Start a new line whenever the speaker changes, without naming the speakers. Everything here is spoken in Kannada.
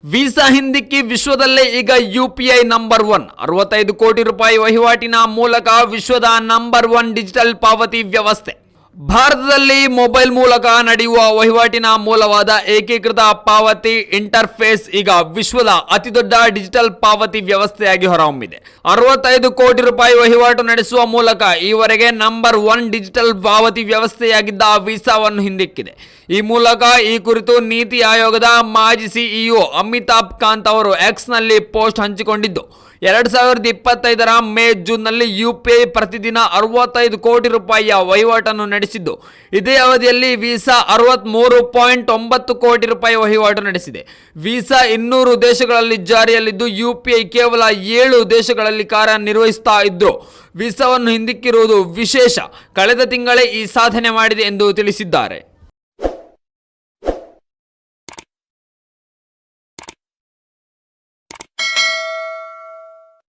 ವೀಸಾ ಹಿಂದಿಕ್ಕಿ ವಿಶ್ವದಲ್ಲೇ ಈಗ ಯುಪಿಐ ನಂಬರ್ 1. 65 ಕೋಟಿ ರೂಪಾಯಿ ವಹಿವಾಟಿನ ಮೂಲಕ ವಿಶ್ವದ ನಂಬರ್ 1 ಡಿಜಿಟಲ್ ಪಾವತಿ ವ್ಯವಸ್ಥೆ. ಭಾರತದಲ್ಲಿ ಮೊಬೈಲ್ ಮೂಲಕ ನಡೆಯುವ ವಹಿವಾಟಿನ ಮೂಲವಾದ ಏಕೀಕೃತ ಪಾವತಿ ಇಂಟರ್ಫೇಸ್ ಈಗ ವಿಶ್ವದ ಅತಿದೊಡ್ಡ ಡಿಜಿಟಲ್ ಪಾವತಿ ವ್ಯವಸ್ಥೆಯಾಗಿ ಹೊರಹೊಮ್ಮಿದೆ. 65 ಕೋಟಿ ರೂಪಾಯಿ ವಹಿವಾಟು ನಡೆಸುವ ಮೂಲಕ ಈವರೆಗೆ ನಂಬರ್ 1 ಡಿಜಿಟಲ್ ಪಾವತಿ ವ್ಯವಸ್ಥೆಯಾಗಿದ್ದ ವೀಸಾವನ್ನು ಹಿಂದಿಕ್ಕಿದೆ. ಈ ಮೂಲಕ ಈ ಕುರಿತು ನೀತಿ ಆಯೋಗದ ಮಾಜಿ ಸಿಇಒ ಅಮಿತಾಬ್ ಕಾಂತ್ ಅವರು ಎಕ್ಸ್ನಲ್ಲಿ ಪೋಸ್ಟ್ ಹಂಚಿಕೊಂಡಿದ್ದು, 2025ರ ಮೇ-ಜೂನ್ನಲ್ಲಿ ಯುಪಿಐ ಪ್ರತಿದಿನ 65 ಕೋಟಿ ರೂಪಾಯಿಯ ವಹಿವಾಟನ್ನು ನಡೆಸಿದ್ದು, ಇದೇ ಅವಧಿಯಲ್ಲಿ ವೀಸಾ 63.9 ಕೋಟಿ ರೂಪಾಯಿ ವಹಿವಾಟು ನಡೆಸಿದೆ. ವೀಸಾ 200 ದೇಶಗಳಲ್ಲಿ ಜಾರಿಯಲ್ಲಿದ್ದು, ಯುಪಿಐ ಕೇವಲ 7 ದೇಶಗಳಲ್ಲಿ ಕಾರ್ಯನಿರ್ವಹಿಸ್ತಾ ಇದ್ದು, ವೀಸಾವನ್ನು ಹಿಂದಿಕ್ಕಿರುವುದು ವಿಶೇಷ. ಕಳೆದ ತಿಂಗಳೇ ಈ ಸಾಧನೆ ಮಾಡಿದೆ ಎಂದು ತಿಳಿಸಿದ್ದಾರೆ.